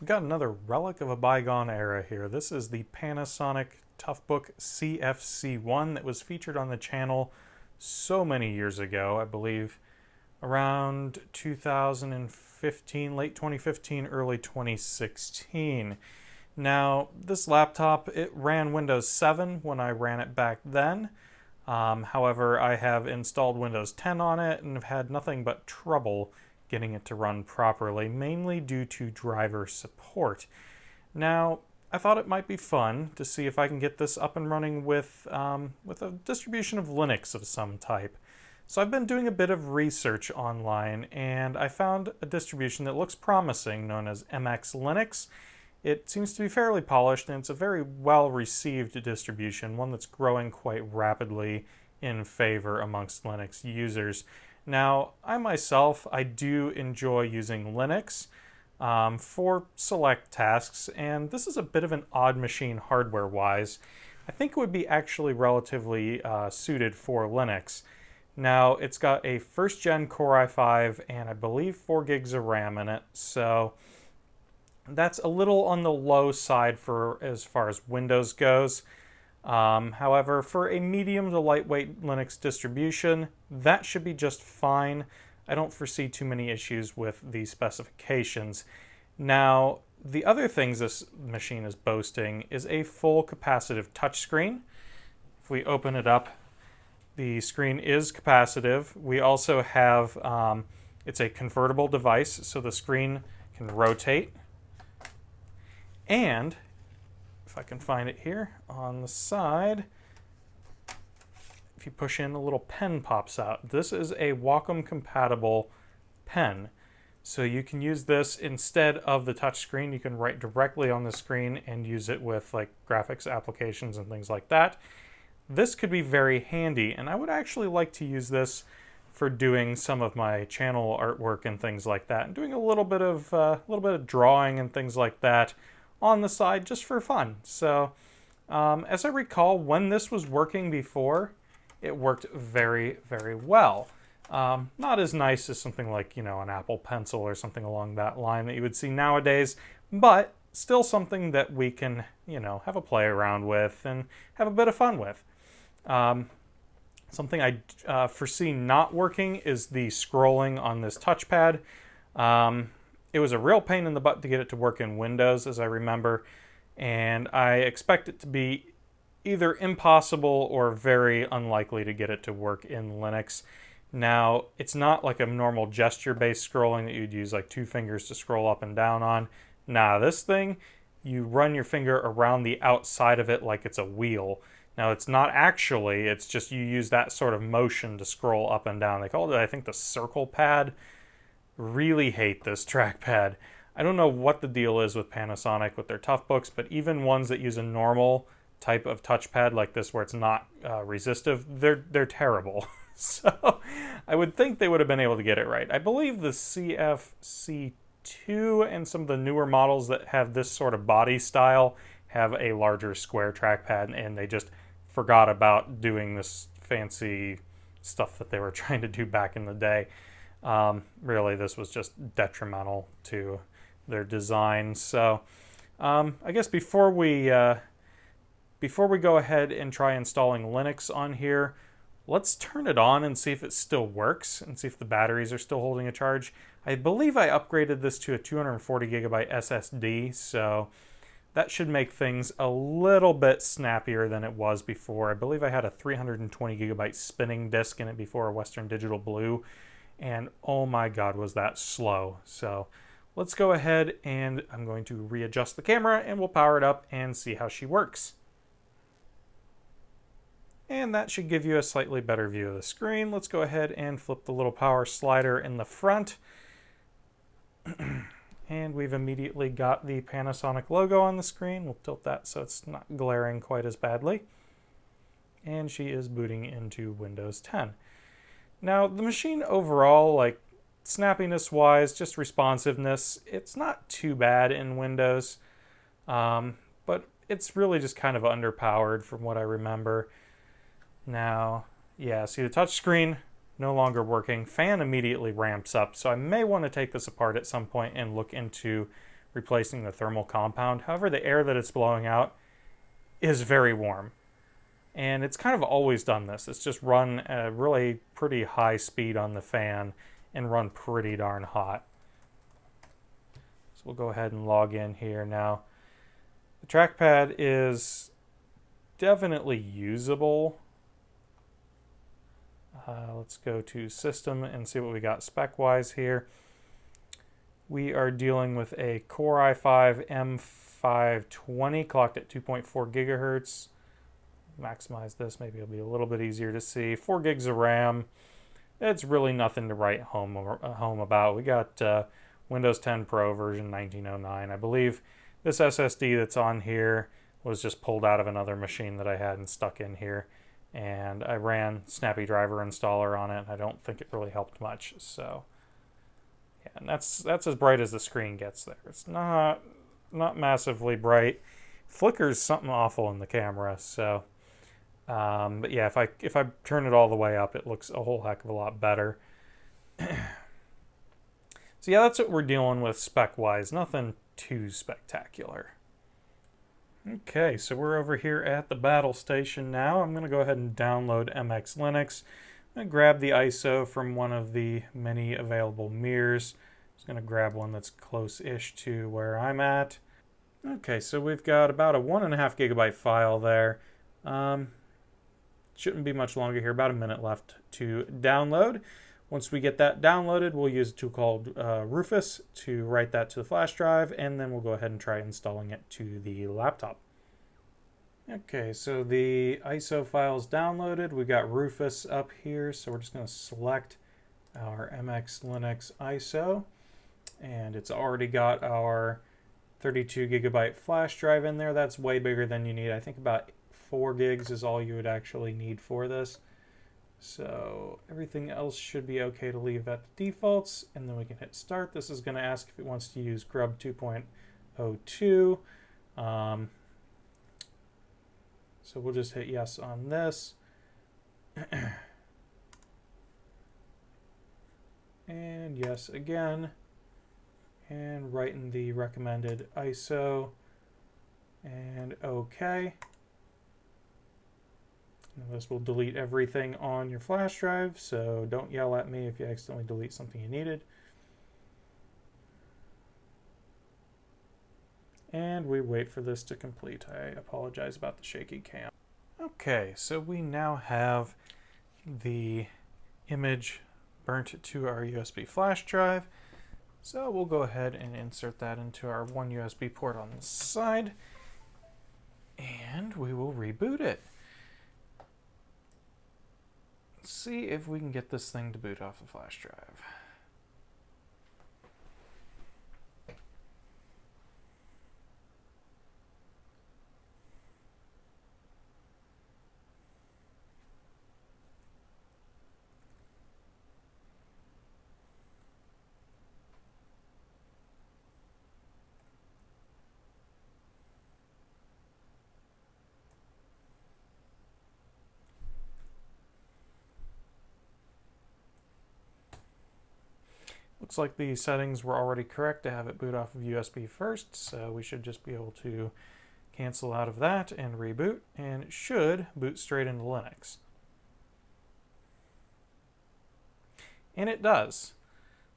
got another relic of a bygone era here. This is the Panasonic Toughbook CF-C1 that was featured on the channel so many years ago, I believe around 2015, late 2015, early 2016. Now, this laptop, it ran Windows 7 when I ran it back then. However, I have installed Windows 10 on it and have had nothing but trouble getting it to run properly, mainly due to driver support. Now, I thought it might be fun to see if I can get this up and running with a distribution of Linux of some type. So I've been doing a bit of research online, and I found a distribution that looks promising known as MX Linux. It seems to be fairly polished, and it's a very well-received distribution, one that's growing quite rapidly in favor amongst Linux users. Now, I myself, I do enjoy using Linux for select tasks, and this is a bit of an odd machine hardware-wise. I think it would be actually relatively suited for Linux. Now, it's got a first-gen Core i5 and I believe 4 gigs of RAM in it, so that's a little on the low side for as far as Windows goes. However, for a medium to lightweight Linux distribution, that should be just fine. I don't foresee too many issues with the specifications. Now, the other things this machine is boasting is a full capacitive touchscreen. If we open it up, the screen is capacitive. We also have, it's a convertible device, so the screen can rotate. And if I can find it here on the side, if you push in, a little pen pops out. This is a Wacom compatible pen. So you can use this instead of the touch screen. You can write directly on the screen and use it with like graphics applications and things like that. This could be very handy, and I would actually like to use this for doing some of my channel artwork and things like that, and doing a little bit of drawing and things like that on the side just for fun. So as I recall, when this was working before, it worked very, very well. Not as nice as something like, an Apple Pencil or something along that line that you would see nowadays, but still something that we can, have a play around with and have a bit of fun with. Something I foresee not working is the scrolling on this touchpad. It was a real pain in the butt to get it to work in Windows, as I remember, and I expect it to be either impossible or very unlikely to get it to work in Linux. Now, it's not like a normal gesture-based scrolling that you'd use like 2 fingers to scroll up and down on. Nah, this thing, you run your finger around the outside of it like it's a wheel. Now, it's not actually, it's just you use that sort of motion to scroll up and down. They called it, I think, the circle pad. Really hate this trackpad. I don't know what the deal is with Panasonic with their Toughbooks, but even ones that use a normal type of touchpad like this where it's not resistive, they're terrible. So I would think they would have been able to get it right. I believe the CF-C2 and some of the newer models that have this sort of body style have a larger square trackpad, and they just forgot about doing this fancy stuff that they were trying to do back in the day. Really, this was just detrimental to their design. So I guess before we go ahead and try installing Linux on here, let's turn it on and see if it still works and see if the batteries are still holding a charge. I believe I upgraded this to a 240 gigabyte SSD, so that should make things a little bit snappier than it was before. I believe I had a 320 gigabyte spinning disk in it before, a Western Digital Blue, and oh my god, was that slow. So let's go ahead, and I'm going to readjust the camera and we'll power it up and see how she works. And that should give you a slightly better view of the screen. Let's go ahead and flip the little power slider in the front. And we've immediately got the Panasonic logo on the screen. We'll tilt that so it's not glaring quite as badly. And she is booting into Windows 10. Now, the machine overall, like snappiness-wise, just responsiveness, it's not too bad in Windows. But it's really just kind of underpowered from what I remember. Now, yeah, see the touch screen no longer working. Fan immediately ramps up, so I may want to take this apart at some point and look into replacing the thermal compound. However, the air that it's blowing out is very warm. And it's kind of always done this. It's just run a really pretty high speed on the fan and run pretty darn hot. So we'll go ahead and log in here now. The trackpad is definitely usable. Let's go to System and see what we got spec-wise here. We are dealing with a Core i5 M520 clocked at 2.4 gigahertz. Maximize this, maybe it'll be a little bit easier to see. 4 gigs of RAM. It's really nothing to write home about. We got Windows 10 Pro version 1909. I believe this SSD that's on here was just pulled out of another machine that I had and stuck in here. And I ran Snappy Driver Installer on it. I don't think it really helped much. So, yeah, and that's as bright as the screen gets there. It's not massively bright. Flickers something awful in the camera. So, but yeah, if I turn it all the way up, it looks a whole heck of a lot better. So yeah, that's what we're dealing with spec-wise. Nothing too spectacular. Okay, so we're over here at the battle station now. I'm going to go ahead and download MX Linux. I'm going to grab the ISO from one of the many available mirrors. I'm just going to grab one that's close-ish to where I'm at. Okay, so we've got about a 1.5 gigabyte file there. Shouldn't be much longer here, about a minute left to download. Once we get that downloaded, we'll use a tool called Rufus to write that to the flash drive, and then we'll go ahead and try installing it to the laptop. Okay, so the ISO file is downloaded. We got Rufus up here, so we're just going to select our MX Linux ISO, and it's already got our 32 gigabyte flash drive in there. That's way bigger than you need. I think about 4 gigs is all you would actually need for this. So everything else should be okay to leave at the defaults, and then we can hit start. This is going to ask if it wants to use Grub 2.02. So we'll just hit yes on this. And yes again. And write in the recommended ISO. And OK. This will delete everything on your flash drive, so don't yell at me if you accidentally delete something you needed. And we wait for this to complete. I apologize about the shaky cam. Okay, so we now have the image burnt to our USB flash drive. So we'll go ahead and insert that into our one USB port on the side, and we will reboot it. Let's see if we can get this thing to boot off the flash drive. Looks like the settings were already correct to have it boot off of USB first, so we should just be able to cancel out of that and reboot, and it should boot straight into Linux. And it does.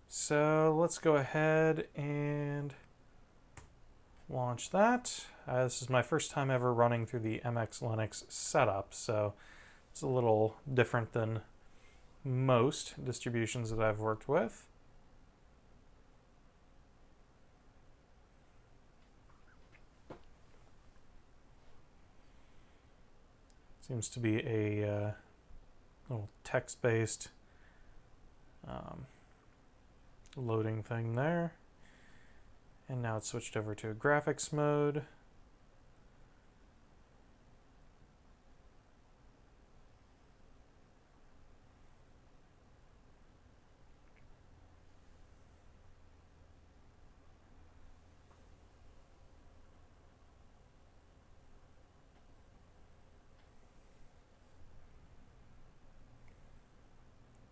So let's go ahead and launch that. This is my first time ever running through the MX Linux setup, so it's a little different than most distributions that I've worked with. Seems to be a little text-based loading thing there. And now it's switched over to a graphics mode.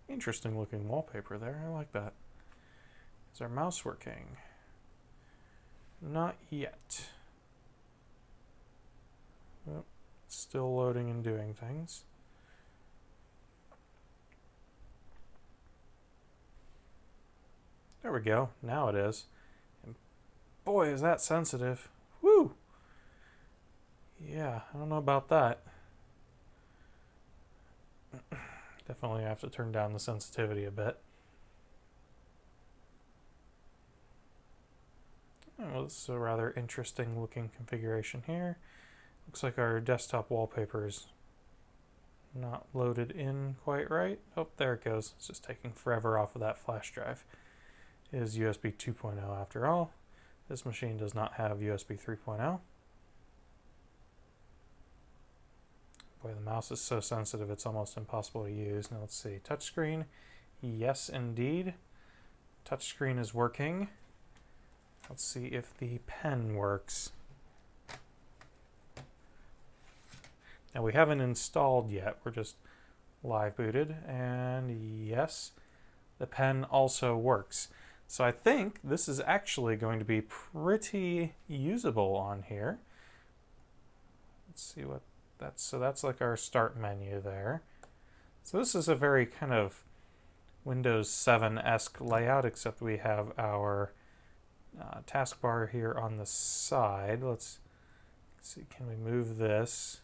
Interesting looking wallpaper there. I like that. Is our mouse working? Not yet. Oh, still loading and doing things. There we go. Now it is. And boy, is that sensitive. Woo! Yeah, I don't know about that. Definitely have to turn down the sensitivity a bit. Oh, this is a rather interesting looking configuration here. Looks like our desktop wallpaper is not loaded in quite right. Oh, there it goes. It's just taking forever off of that flash drive. It is USB 2.0 after all. This machine does not have USB 3.0. Boy, the mouse is so sensitive it's almost impossible to use. Now let's see. Touchscreen. Yes, indeed. Touchscreen is working. Let's see if the pen works. Now we haven't installed yet. We're just live booted. And yes, the pen also works. So I think this is actually going to be pretty usable on here. Let's see what that's. So that's like our start menu there. So this is a very kind of Windows 7-esque layout, except we have our taskbar here on the side. Let's see, can we move this?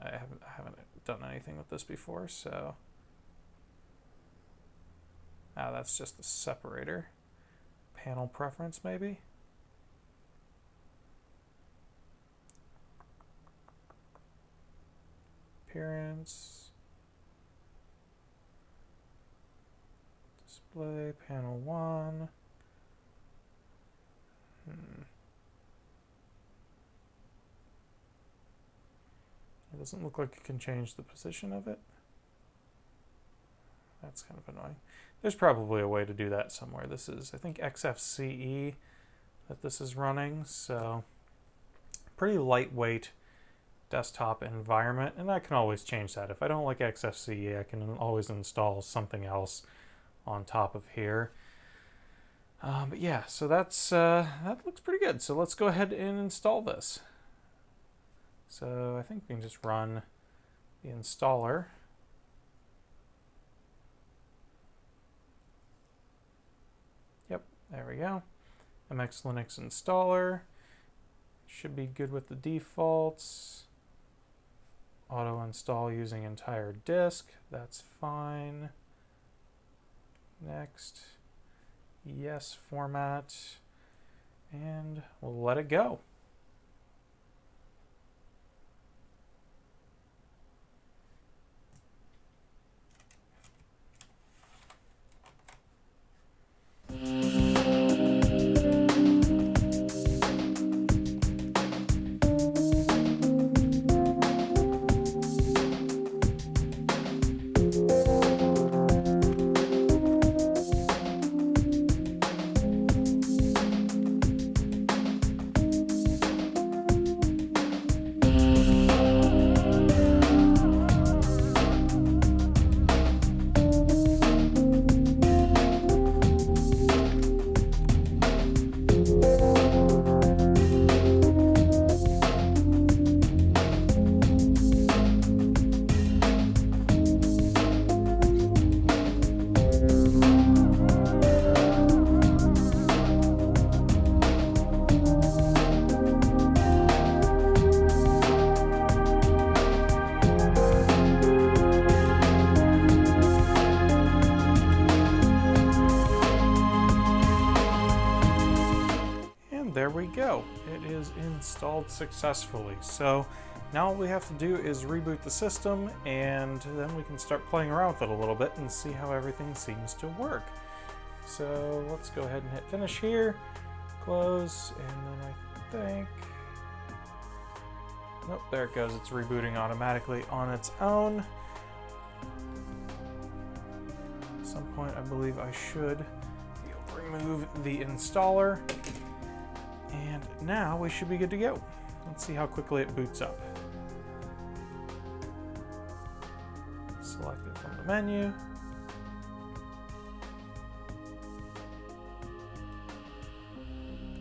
I haven't done anything with this before, so that's just the separator. Panel preference, maybe? Appearance. Display, panel 1. It doesn't look like you can change the position of it. That's kind of annoying. There's probably a way to do that somewhere. This is, I think, CF-C that this is running, so pretty lightweight desktop environment, and I can always change that. If I don't like CF-C, I can always install something else on top of here. But yeah, so that looks pretty good. So let's go ahead and install this. So I think we can just run the installer. Yep, there we go. MX Linux installer. Should be good with the defaults. Auto install using entire disk. That's fine. Next. Yes, format. And we'll let it go. There we go. It is installed successfully. So now all we have to do is reboot the system, and then we can start playing around with it a little bit and see how everything seems to work. So let's go ahead and hit finish here, close, and then I think, nope, there it goes. It's rebooting automatically on its own. At some point I believe I should be able to remove the installer. And now we should be good to go. Let's see how quickly it boots up. Select it from the menu.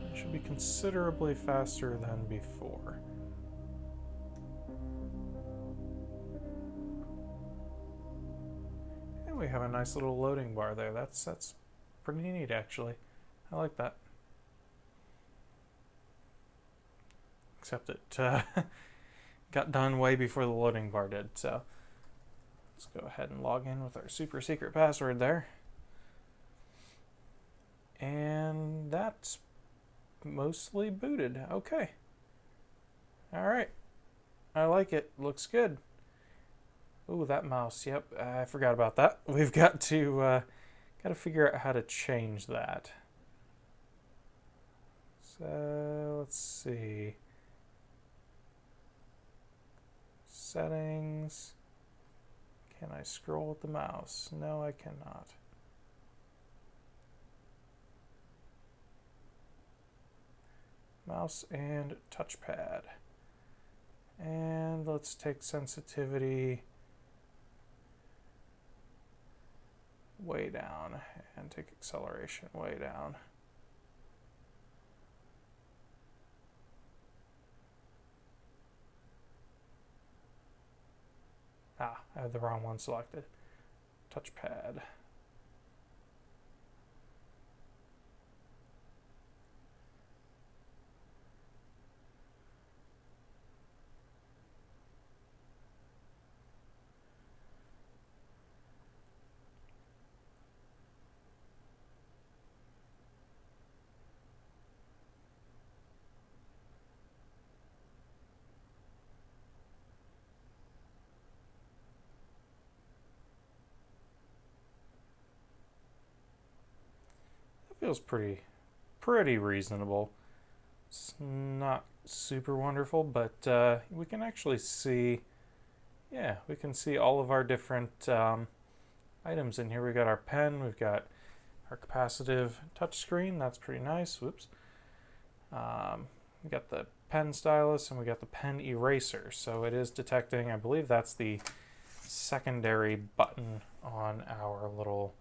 It should considerably faster than before. And we have a nice little loading bar there. That's pretty neat, actually. I like that. Except it got done way before the loading bar did, so let's go ahead and log in with our super secret password there. And that's mostly booted. Okay. Alright. I like it. Looks good. Ooh, that mouse. Yep, I forgot about that. We've got to figure out how to change that. So, let's see. Settings. Can I scroll with the mouse? No, I cannot. Mouse and touchpad. And let's take sensitivity way down and take acceleration way down. Ah, I had the wrong one selected. Touchpad. Feels pretty reasonable. It's not super wonderful, but we can actually see, yeah, we can see all of our different items in here. We've got our pen, we've got our capacitive touchscreen. That's pretty nice. Whoops. We got the pen stylus and we got the pen eraser. So it is detecting, I believe that's the secondary button on our little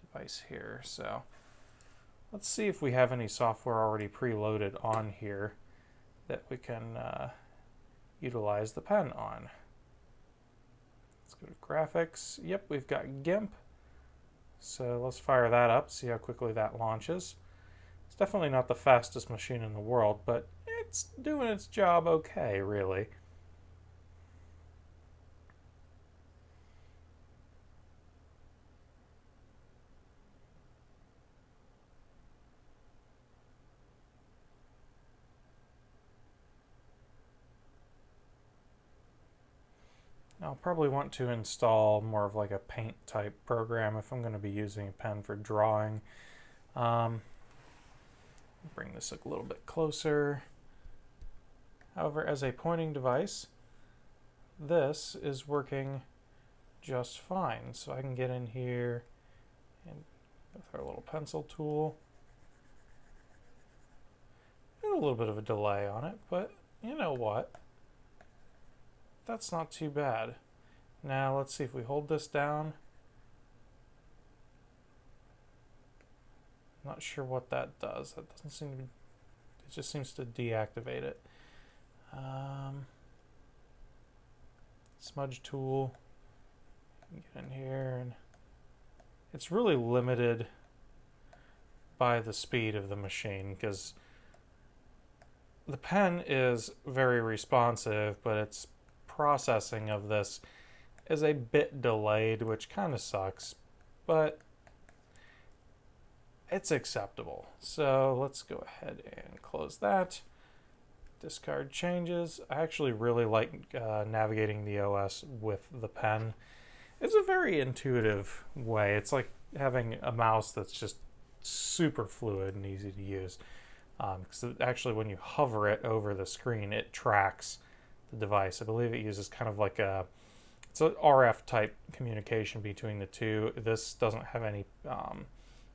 device here. So let's see if we have any software already preloaded on here that we can utilize the pen on. Let's go to graphics. Yep, we've got GIMP. So let's fire that up, see how quickly that launches. It's definitely not the fastest machine in the world, but it's doing its job okay, really. I'll probably want to install more of like a paint type program if I'm going to be using a pen for drawing. Bring this a little bit closer. However, as a pointing device, this is working just fine. So I can get in here and with our little pencil tool. There's a little bit of a delay on it, but you know what? That's not too bad. Now let's see if we hold this down. Not sure what that does. That doesn't seem to be, it just seems to deactivate it. Smudge tool. Get in here, and it's really limited by the speed of the machine because the pen is very responsive, but its processing of this is a bit delayed, which kind of sucks, but it's acceptable. So let's go ahead and close that. Discard changes. I actually really like navigating the OS with the pen. It's a very intuitive way. It's like having a mouse that's just super fluid and easy to use. Because actually when you hover it over the screen, it tracks the device. I believe it uses kind of like it's an RF type communication between the two. This doesn't have any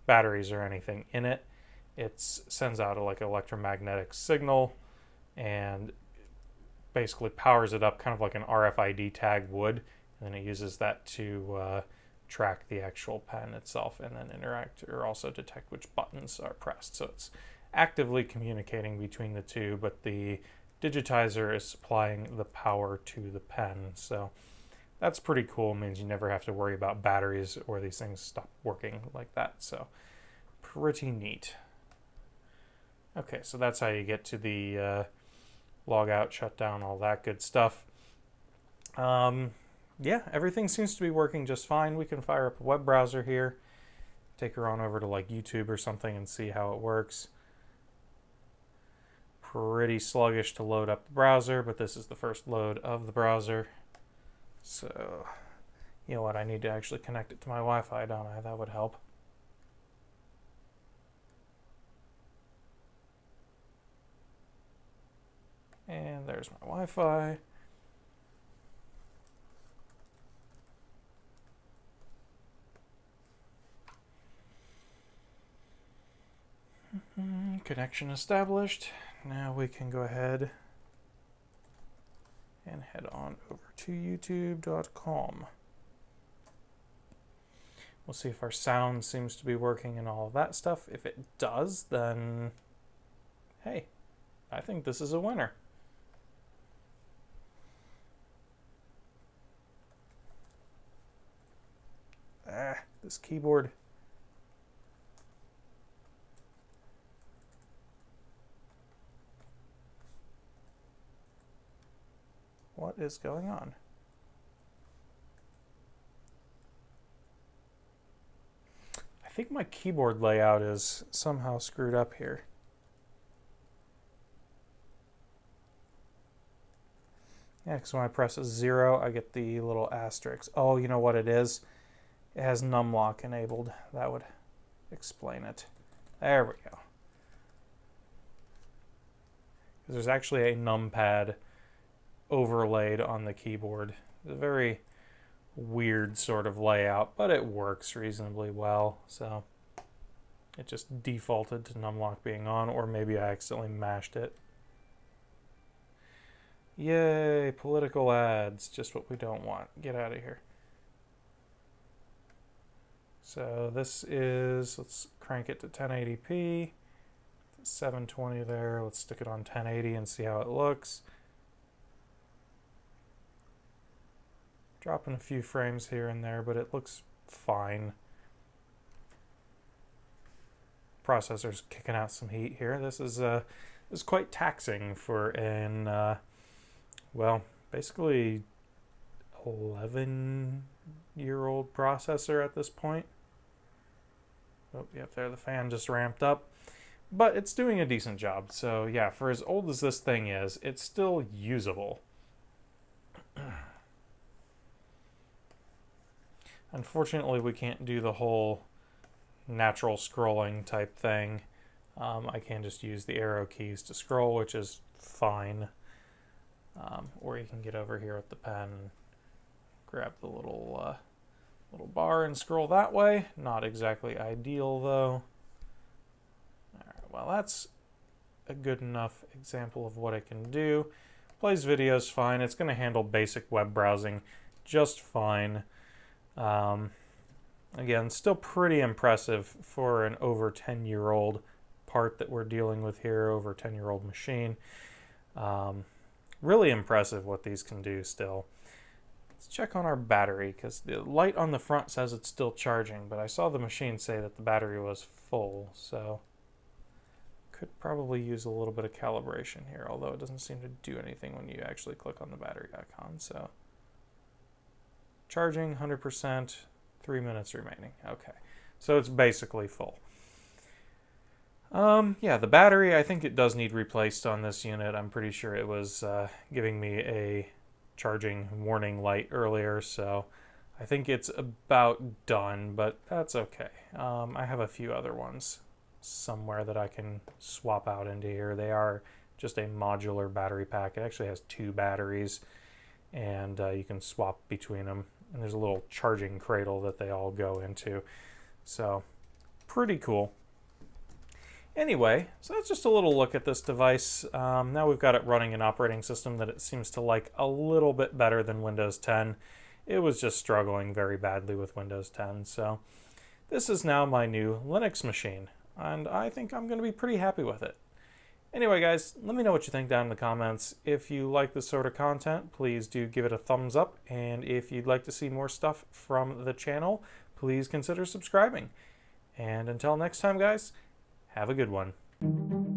batteries or anything in it. It sends out like an electromagnetic signal and basically powers it up kind of like an RFID tag would, and then it uses that to track the actual pen itself and then interact or also detect which buttons are pressed. So it's actively communicating between the two, but the digitizer is supplying the power to the pen. So that's pretty cool. It means you never have to worry about batteries or these things stop working like that. So pretty neat. Okay, so that's how you get to the log out, shut down, all that good stuff. Yeah, everything seems to be working just fine. We can fire up a web browser here, take her on over to like YouTube or something and see how it works. Pretty sluggish to load up the browser, but this is the first load of the browser. So, you know what, I need to actually connect it to my Wi-Fi, don't I? That would help. And there's my Wi-Fi. Connection established. Now we can go ahead and head on over to youtube.com. We'll see if our sound seems to be working and all of that stuff. If it does, then hey, I think this is a winner. This keyboard. What is going on? I think my keyboard layout is somehow screwed up here. Yeah, because when I press a 0, I get the little asterisk. Oh, you know what it is? It has numlock enabled. That would explain it. There we go. There's actually a numpad overlaid on the keyboard. It's a very weird sort of layout, but it works reasonably well. So it just defaulted to numlock being on, or maybe I accidentally mashed it. Yay, political ads, just what we don't want. Get out of here. So this is, let's crank it to 1080p. 720 there. Let's stick it on 1080 and see how it looks. Dropping a few frames here and there, but it looks fine. Processor's kicking out some heat here. This is quite taxing for an well, basically 11-year-old processor at this point. Oh, yep, there the fan just ramped up. But it's doing a decent job. So yeah, for as old as this thing is, it's still usable. Unfortunately, we can't do the whole natural scrolling type thing. I can just use the arrow keys to scroll, which is fine. Or you can get over here with the pen and grab the little bar and scroll that way. Not exactly ideal, though. Alright, well, that's a good enough example of what it can do. Plays videos fine. It's going to handle basic web browsing just fine. Again, still pretty impressive for an over 10-year-old part that we're dealing with here, over 10-year-old machine. Really impressive what these can do still. Let's check on our battery, because the light on the front says it's still charging, but I saw the machine say that the battery was full, so could probably use a little bit of calibration here, although it doesn't seem to do anything when you actually click on the battery icon. So charging 100%, 3 minutes remaining. Okay, so it's basically full. Yeah, the battery, I think it does need replaced on this unit. I'm pretty sure it was giving me a charging warning light earlier, so I think it's about done, but that's okay. I have a few other ones somewhere that I can swap out into here. They are just a modular battery pack. It actually has 2 batteries, and you can swap between them. And there's a little charging cradle that they all go into. So, pretty cool. Anyway, so that's just a little look at this device. Now we've got it running an operating system that it seems to like a little bit better than Windows 10. It was just struggling very badly with Windows 10. So this is now my new Linux machine. and I think I'm going to be pretty happy with it. Anyway, guys, let me know what you think down in the comments. If you like this sort of content, please do give it a thumbs up, and if you'd like to see more stuff from the channel, please consider subscribing. And until next time, guys, have a good one.